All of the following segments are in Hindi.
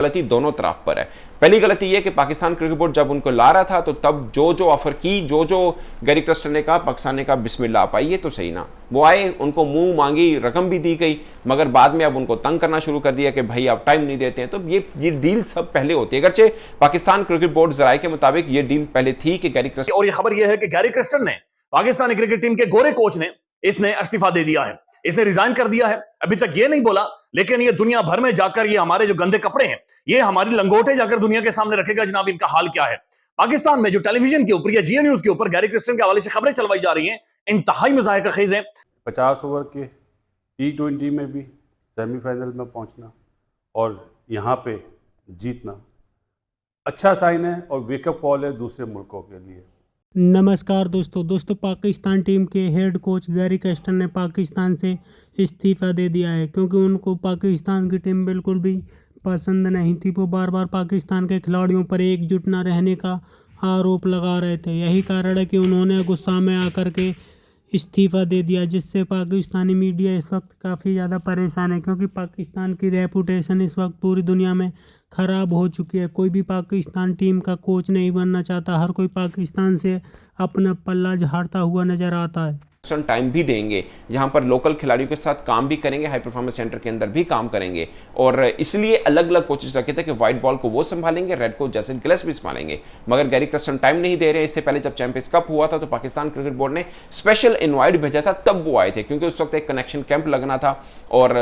गलती दोनों तरफ पर है। पहली गलती यह कि पाकिस्तान क्रिकेट बोर्ड जब उनको ला रहा था तो तब जो जो ऑफर की, जो जो गैरी क्रिस्टन ने कहा, पाकिस्तान ने कहा बिस्मिल्लाह आप आइए, तो सही ना। वो आए, उनको मुंह मांगी रकम भी दी गई, मगर बाद में अब उनको तंग करना शुरू कर दिया कि भाई आप टाइम नहीं देते हैं। तो ये डील सब पहले होती है, अगरचे पाकिस्तान क्रिकेट बोर्ड जराये के मुताबिक ये डील पहले थी कि गैरी क्रिस्टन, और ये खबर यह है कि गैरी क्रिस्टन ने, पाकिस्तानी क्रिकेट टीम के गोरे कोच ने, इसने इस्तीफा दे दिया है, इसने रिजाइन कर दिया है। अभी तक ये नहीं बोला, लेकिन ये दुनिया भर में जाकर ये हमारे जो गंदे कपड़े हैं, ये हमारी लंगोटे जाकर दुनिया के सामने रखेगा जनाब इनका हाल क्या है। पाकिस्तान में जो टेलीविजन के ऊपर या जियो न्यूज के ऊपर गैरी क्रिस्टन के हवाले से खबरें चलवाई जा रही हैं, इंतहाई मज़ाहिका खेज है। 50 ओवर के T20 में भी सेमीफाइनल में पहुंचना और यहाँ पे जीतना अच्छा साइन है और वेकअप कॉल है दूसरे मुल्कों के लिए। नमस्कार दोस्तों, पाकिस्तान टीम के हेड कोच गैरी क्रिस्टन ने पाकिस्तान से इस्तीफ़ा दे दिया है क्योंकि उनको पाकिस्तान की टीम बिल्कुल भी पसंद नहीं थी। वो बार बार पाकिस्तान के खिलाड़ियों पर एकजुट न रहने का आरोप लगा रहे थे। यही कारण है कि उन्होंने गुस्सा में आकर के इस्तीफ़ा दे दिया, जिससे पाकिस्तानी मीडिया इस वक्त काफ़ी ज़्यादा परेशान है क्योंकि पाकिस्तान की रेपुटेशन इस वक्त पूरी दुनिया में ख़राब हो चुकी है। कोई भी पाकिस्तान टीम का कोच नहीं बनना चाहता, हर कोई पाकिस्तान से अपना पल्ला झाड़ता हुआ नज़र आता है। टाइम भी देंगे, जहां पर लोकल खिलाड़ियों के साथ काम भी करेंगे, हाई परफॉर्मेंस सेंटर के अंदर भी काम करेंगे, और इसलिए अलग अलग कोचेस रखे थे कि व्हाइट बॉल को वो संभालेंगे, रेड को जैसे गिलेस भी संभालेंगे। मगर गैरी क्रिस्टन टाइम नहीं दे रहे। इससे पहले जब चैंपियंस कप हुआ था तो पाकिस्तान क्रिकेट बोर्ड ने स्पेशल इनवाइट भेजा था, तब वो आए थे क्योंकि उस वक्त एक कनेक्शन कैंप लगना था और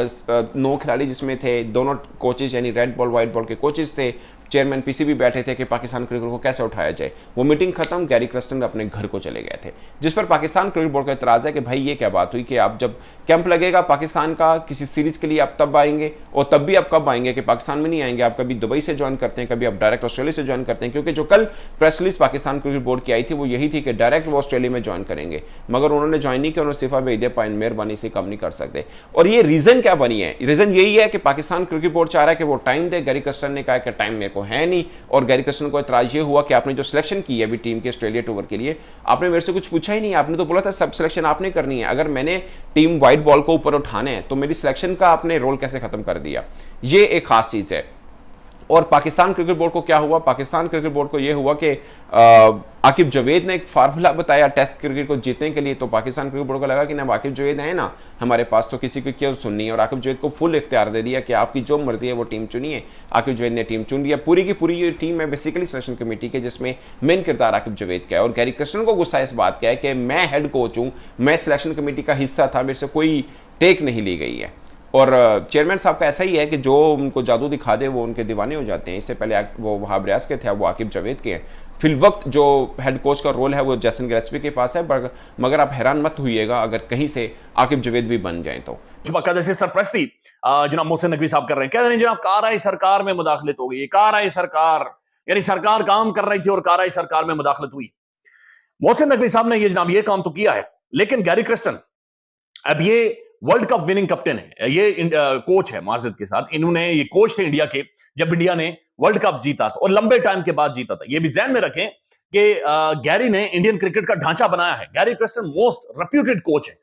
9 खिलाड़ी जिसमें थे दोनों कोचेज यानी रेड बॉल व्हाइट बॉल के कोचेज थे, चेयरमैन पीसीबी बैठे थे कि पाकिस्तान क्रिकेट को कैसे उठाया जाए। वो मीटिंग खत्म, गैरी क्रिस्टन अपने घर को चले गए थे, जिस पर पाकिस्तान क्रिकेट बोर्ड का इतराज़ है कि भाई ये क्या बात हुई कि आप जब कैंप लगेगा पाकिस्तान का किसी सीरीज के लिए आप तब आएंगे, और तब भी आप कब आएंगे कि पाकिस्तान में नहीं आएंगे, आप कभी दुबई से ज्वाइन करते हैं, कभी आप डायरेक्ट ऑस्ट्रेलिया से ज्वाइन करते हैं। क्योंकि जो कल press release Pakistan cricket board की आई थी वो यही थी कि डायरेक्ट वो ऑस्ट्रेलिया में ज्वाइन करेंगे, मगर उन्होंने ज्वाइन नहीं किया, उन्होंने इस्तीफा भेज दिया, पाइन मेहरबानी से कम नहीं कर सकते। और ये रीजन क्या बनी है? रीजन यही है कि पाकिस्तान क्रिकेट बोर्ड चाह रहा है कि वो टाइम दे। गैरी क्रिस्टन ने कहा कि टाइम मेरे को है नहीं, और गैरी क्रिस्टन को इतराज ये हुआ कि आपने जो सिलेक्शन की है अभी टीम के ऑस्ट्रेलिया टूर के लिए, आपने मेरे से कुछ पूछा ही नहीं, आपने तो बोला था सब सिलेक्शन आपने करनी है। अगर मैंने टीम व्हाइट बॉल को ऊपर उठाने हैं तो मेरी सिलेक्शन का आपने रोल कैसे खत्म कर दिया? ये एक खास चीज है। और पाकिस्तान क्रिकेट बोर्ड को क्या हुआ? पाकिस्तान क्रिकेट बोर्ड को यह हुआ कि आकिब जावेद ने एक फार्मूला बताया टेस्ट क्रिकेट को जीतने के लिए, तो पाकिस्तान क्रिकेट बोर्ड को लगा कि ना आकिब जावेद है ना हमारे पास, तो किसी की क्यों सुननी है, और आकिब जावेद को फुल इख्तियार दे दिया कि आपकी जो मर्जी है वो टीम चुनिए। आकिब जावेद ने टीम चुन लिया, पूरी की पूरी ये टीम है बेसिकली सिलेक्शन कमेटी के, जिसमें मेन किरदार आकिब जावेद का है। और गैरी क्रिस्टन को गुस्सा इस बात का है कि मैं हेड कोच हूँ, मैं सिलेक्शन कमेटी का हिस्सा था, मेरे से कोई टेक नहीं ली गई है। और चेयरमैन साहब का ऐसा ही है कि जो उनको जादू दिखा दे वो उनके दीवाने हो जाते हैं। इससे पहले वो वहाब रियाज के थे, वो आकिब जावेद के हैं। फिल वक्त जो हेड कोच का रोल है वो जैसन गिलेस्पी के पास है, मगर आप हैरान मत होइएगा अगर कहीं से आकिब जावेद भी बन जाए तो। जैसे सरप्रस्ती जनाब मोहसिन नकवी साहब कर रहे हैं, कह रहे हैं जनाब काराई सरकार में मुदाखलत हो गई। काराई सरकार यानी सरकार काम कर रही थी और काराई सरकार में मुदाखलत हुई। मोहसिन नकवी साहब ने ये जनाब ये काम तो किया है, लेकिन गैरी क्रिस्टन अब ये वर्ल्ड कप विनिंग कैप्टन है, ये कोच है माजिद के साथ। इन्होंने ये कोच थे इंडिया के जब इंडिया ने वर्ल्ड कप जीता था और लंबे टाइम के बाद जीता था। ये भी ध्यान में रखें कि गैरी ने इंडियन क्रिकेट का ढांचा बनाया है। Gary Kristen most reputed coach है,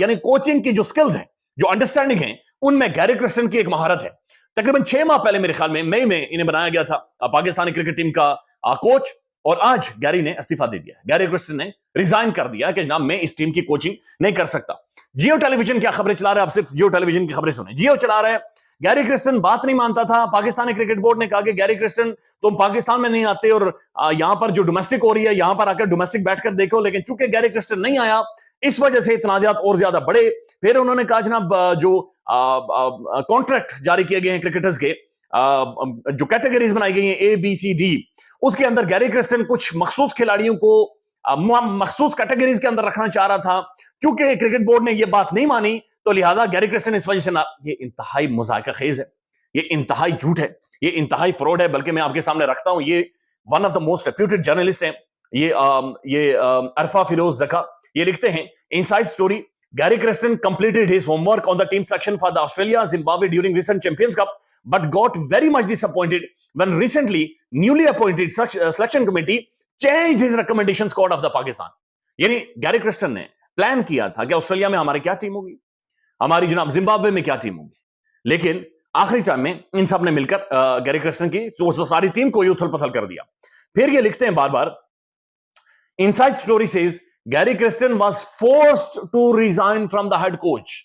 यानी कोचिंग की जो स्किल्स हैं, जो अंडरस्टैंडिंग है, उनमें गैरी क्रिस्टन की एक महारत है। तकरीबन 6 माह पहले मेरे ख्याल में मई में इन्हें बनाया गया था पाकिस्तानी क्रिकेट टीम का कोच, और आज गैरी ने इस्तीफा दे दिया। गैरी क्रिस्टन ने रिजाइन कर दिया कि जनाब मैं इस टीम की कोचिंग नहीं कर सकता। जियो टेलीविजन क्या खबरें चला रहे हैं, आप सिर्फ जियो टेलीविजन की खबरें सुने। जियो चला रहे हैं, गैरी क्रिस्टन बात नहीं मानता था। पाकिस्तानी क्रिकेट बोर्ड ने कहा कि गैरी क्रिस्टन तुम पाकिस्तान में नहीं आते और यहां पर जो डोमेस्टिक हो रही है यहां पर आकर डोमेस्टिक बैठकर देखो, लेकिन चूंकि गैरी क्रिस्टन नहीं आया इस वजह से तनाजात और ज्यादा बढ़े। फिर उन्होंने कहा जनाब जो कॉन्ट्रैक्ट जारी किए गए हैं क्रिकेटर्स के, जो कैटेगरीज बनाई गई हैं ABCD, उसके अंदर गैरी क्रिस्टन कुछ मखसूस खिलाड़ियों को मखसूस कैटेगरीज के अंदर रखना चाह रहा था। चूंकि क्रिकेट बोर्ड ने यह बात नहीं मानी तो लिहाजा गैरी क्रिस्टन इस वजह से ना, ये इंतहाई मजाका खेज है, ये इंतहाई झूठ है, ये इंतहाई फ्रॉड है। बल्कि मैं आपके सामने रखता हूं, ये one of the most reputed journalist हैं, ये अरफा फिरोज जका, ये लिखते हैं inside story, Gary Kristen completed his homework on the team selection for the Australia Zimbabwe during recent Champions Cup but got very much disappointed when recently newly appointed selection committee changed his recommendation squad of the Pakistan। यानी गैरी क्रिस्टन ने प्लान किया था कि ऑस्ट्रेलिया में हमारी क्या टीम होगी, हमारी जनाब जिम्बाब्वे में क्या टीम होगी, लेकिन आखिरी टाइम में इन सब ने मिलकर गैरी क्रिस्टन की सारी टीम को उथल पुथल कर दिया। फिर ये लिखते हैं बार बार, inside story says Gary Kirsten was forced to resign from the head coach.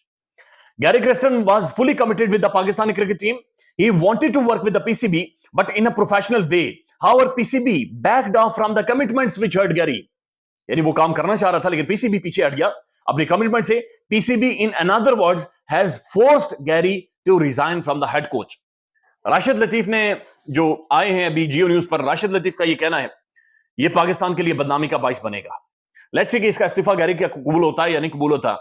Gary Creston was fully committed with the Pakistani cricket team. He wanted to work with the PCB, but in a professional way. However, PCB backed off from the commitments which hurt Gary. यानी वो काम करना चाह रहा था, लेकिन PCB पीछे हट गया अपने कमिटमेंट से। PCB, in another words, has forced Gary to resign from the head coach. Rashid Latif ने जो आए हैं अभी जियो न्यूज पर, राशिद लतीफ का ये कहना है, ये पाकिस्तान के लिए बदनामी का बाइस बनेगा। लेट्स सी कि इसका इस्तीफा गैरी का कबूल होता है या नहीं कबूल होता,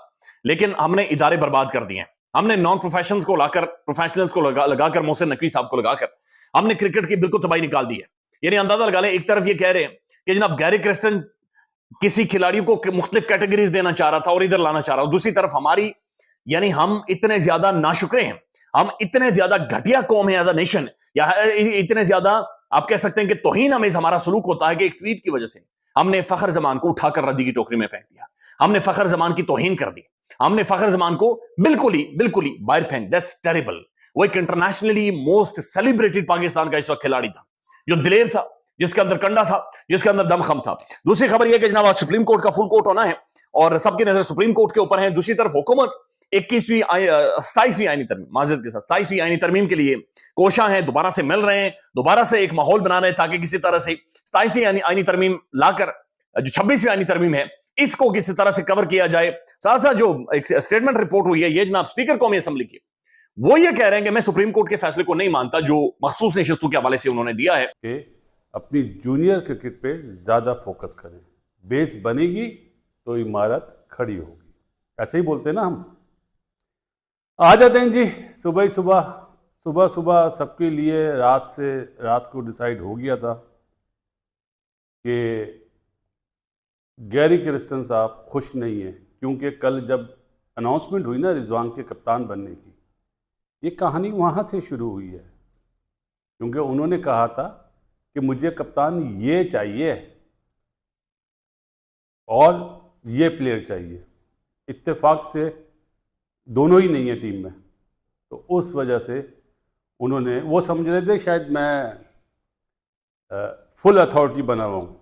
लेकिन हमने इदारे बर्बाद कर दिए हैं। हमने नॉन प्रोफेशनल्स को लाकर, प्रोफेशनल्स को लगाकर, मोहसिन नकवी साहब को लगाकर हमने क्रिकेट की बिल्कुल तबाही निकाल दी है। यानी अंदाजा लगा लें, एक तरफ ये कह रहे हैं कि जनाब गैरी क्रिस्टन किसी खिलाड़ियों को मुख्तलिफ कैटेगरीज देना चाह रहा था और इधर लाना चाह रहा था, दूसरी तरफ हमारी, यानी हम इतने ज्यादा नाशुक्रे हैं, हम इतने ज्यादा घटिया कौम है एज अ नेशन, या इतने ज्यादा आप कह सकते हैं कि तौहीन हमें हमारा सलूक होता है कि एक ट्वीट की वजह से हमने फखर जमान को उठाकर रद्दी की टोकरी में फेंक दिया, हमने फखर जमान की तौहीन कर दी, हमने फखर जमान को बिल्कुल ही बाहर फेंक। That's terrible. वो एक इंटरनेशनली मोस्ट सेलिब्रेटेड पाकिस्तान का इस वक्त खिलाड़ी था, जो दिलेर था, जिसके अंदर कंडा था, जिसके अंदर दमखम था। दूसरी खबर यह कि जनाब आज सुप्रीम कोर्ट का फुल कोर्ट होना है और सबकी नजर सुप्रीम कोर्ट के ऊपर है। दूसरी तरफ हुकूमत 27वीं आईनी तरमीम, माजरत के साथ 27वीं आईनी तरमीम के लिए कोशा है, दोबारा से मिल रहे हैं, दोबारा से एक माहौल बना रहे हैं ताकि किसी तरह से 27वीं आईनी तरमीम लाकर जो 26वीं आईनी तरमीम है इसको किसी तरह से कवर किया जाए। साथ साथ जो एक स्टेटमेंट रिपोर्ट हुई है ये जनाब स्पीकर कौमी असेंबली की, वो ये कह रहे हैं कि मैं सुप्रीम कोर्ट के फैसले को नहीं मानता जो मखसूस नशिस्तों के हवाले से उन्होंने दिया है कि अपनी जूनियर क्रिकेट पे ज़्यादा फोकस करें, बेस बनेगी तो इमारत खड़ी होगी, ऐसे ही बोलते हैं ना हम। आ जाते हैं जी सुबह सबके लिए रात को डिसाइड हो गया था कि गैरी क्रिस्टन साहब खुश नहीं है, क्योंकि कल जब अनाउंसमेंट हुई ना रिजवान के कप्तान बनने की, ये कहानी वहाँ से शुरू हुई है, क्योंकि उन्होंने कहा था कि मुझे कप्तान ये चाहिए और ये प्लेयर चाहिए। इत्तेफाक से दोनों ही नहीं है टीम में, तो उस वजह से उन्होंने, वो समझ रहे थे शायद मैं फुल अथॉरिटी बना हुआ हूँ।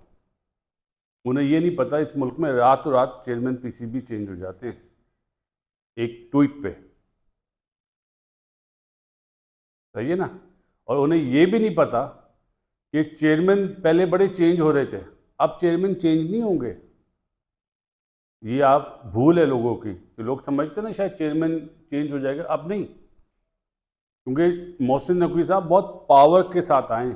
उन्हें ये नहीं पता इस मुल्क में रातों रात चेयरमैन पीसीबी चेंज हो जाते हैं एक ट्वीट पे, सही है ना। और उन्हें ये भी नहीं पता कि चेयरमैन पहले बड़े चेंज हो रहे थे, अब चेयरमैन चेंज नहीं होंगे। ये आप भूल है लोगों की, तो लोग समझते ना शायद चेयरमैन चेंज हो जाएगा, अब नहीं, क्योंकि मोहसिन नकवी साहब बहुत पावर के साथ आए।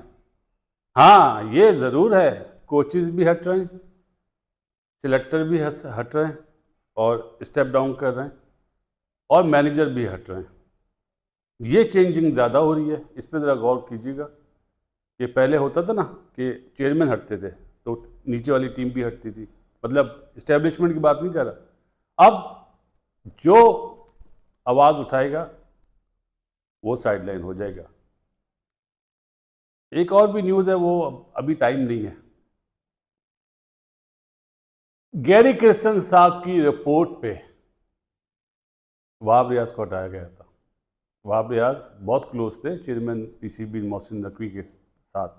हाँ ये ज़रूर है, कोचेस भी हट रहे हैं, सिलेक्टर भी हट रहे हैं और स्टेप डाउन कर रहे हैं, और मैनेजर भी हट रहे हैं। ये चेंजिंग ज़्यादा हो रही है, इस पर ज़रा गौर कीजिएगा कि पहले होता था ना कि चेयरमैन हटते थे तो नीचे वाली टीम भी हटती थी, मतलब इस्टेब्लिशमेंट की बात नहीं कर रहा। अब जो आवाज़ उठाएगा वो साइडलाइन हो जाएगा। एक और भी न्यूज़ है, वो अभी टाइम नहीं है। गैरी क्रिस्टन साहब की रिपोर्ट पे वहाब रियाज को हटाया गया था। वहाब रियाज बहुत क्लोज थे चेयरमैन पीसीबी मोहसिन नकवी के साथ,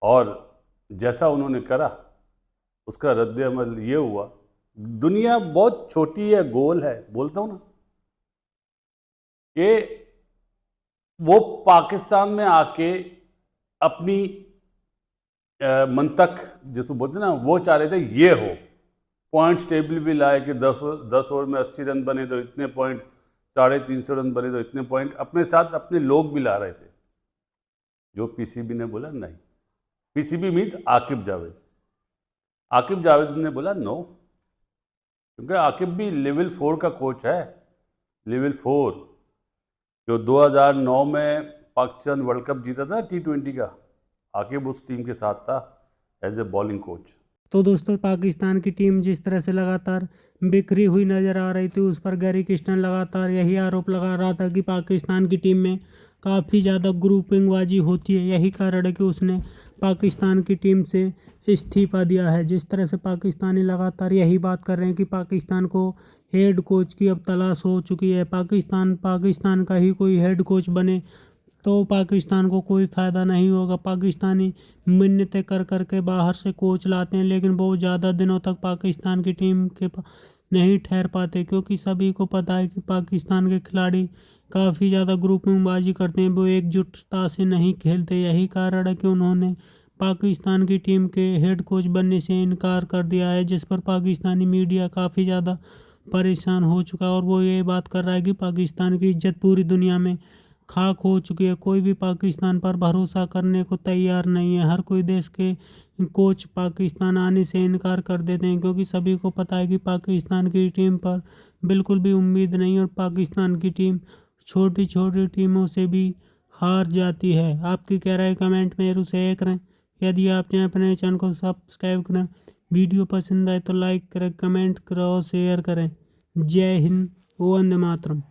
और जैसा उन्होंने करा उसका रद्द अमल ये हुआ। दुनिया बहुत छोटी है, गोल है, बोलता हूँ ना, कि वो पाकिस्तान में आके अपनी मंतक जिसको बोलते ना, वो चाह रहे थे ये हो, पॉइंट्स टेबल भी लाए कि 10 ओवर में 80 रन बने तो इतने पॉइंट, 350 रन बने तो इतने पॉइंट, अपने साथ अपने लोग भी ला रहे थे। जो पीसीबी ने बोला नहीं, पीसीबी मीन्स आकिब जावेद ने बोला नो, क्योंकि आकिब भी लेवल 4 का कोच है। लेवल 4 जो 2009 में पाकिस्तान वर्ल्ड कप जीता था T20 का, आकिब उस टीम के साथ था एज ए बॉलिंग कोच। तो दोस्तों पाकिस्तान की टीम जिस तरह से लगातार बिखरी हुई नज़र आ रही थी, उस पर गैरी क्रिस्टन लगातार यही आरोप लगा रहा था कि पाकिस्तान की टीम में काफ़ी ज़्यादा ग्रुपिंगबाजी होती है। यही कारण है कि उसने पाकिस्तान की टीम से इस्तीफ़ा दिया है। जिस तरह से पाकिस्तानी लगातार यही बात कर रहे हैं कि पाकिस्तान को हेड कोच की अब तलाश हो चुकी है। पाकिस्तान का ही कोई हेड कोच बने तो पाकिस्तान को कोई फ़ायदा नहीं होगा। पाकिस्तानी मिन्नतें कर कर के बाहर से कोच लाते हैं, लेकिन बहुत ज़्यादा दिनों तक पाकिस्तान की टीम के नहीं ठहर पाते, क्योंकि सभी को पता है कि पाकिस्तान के खिलाड़ी काफ़ी ज़्यादा ग्रुपिंगबाजी करते हैं, वो एकजुटता से नहीं खेलते। यही कारण है कि उन्होंने पाकिस्तान की टीम के हेड कोच बनने से इनकार कर दिया है, जिस पर पाकिस्तानी मीडिया काफ़ी ज़्यादा परेशान हो चुका है और वो ये बात कर रहा है कि पाकिस्तान की इज्जत पूरी दुनिया में खाक हो चुकी है। कोई भी पाकिस्तान पर भरोसा करने को तैयार नहीं है। हर कोई देश के कोच पाकिस्तान आने से इनकार कर देते हैं, क्योंकि सभी को पता है कि पाकिस्तान की टीम पर बिल्कुल भी उम्मीद नहीं, और पाकिस्तान की टीम छोटी छोटी टीमों से भी हार जाती है। आपकी क्या राय कमेंट में जरूर शेयर करें। यदि आप चाहें अपने चैनल को सब्सक्राइब करें, वीडियो पसंद आए तो लाइक करें, कमेंट करें और शेयर करें। जय हिंद, वंदे मातरम।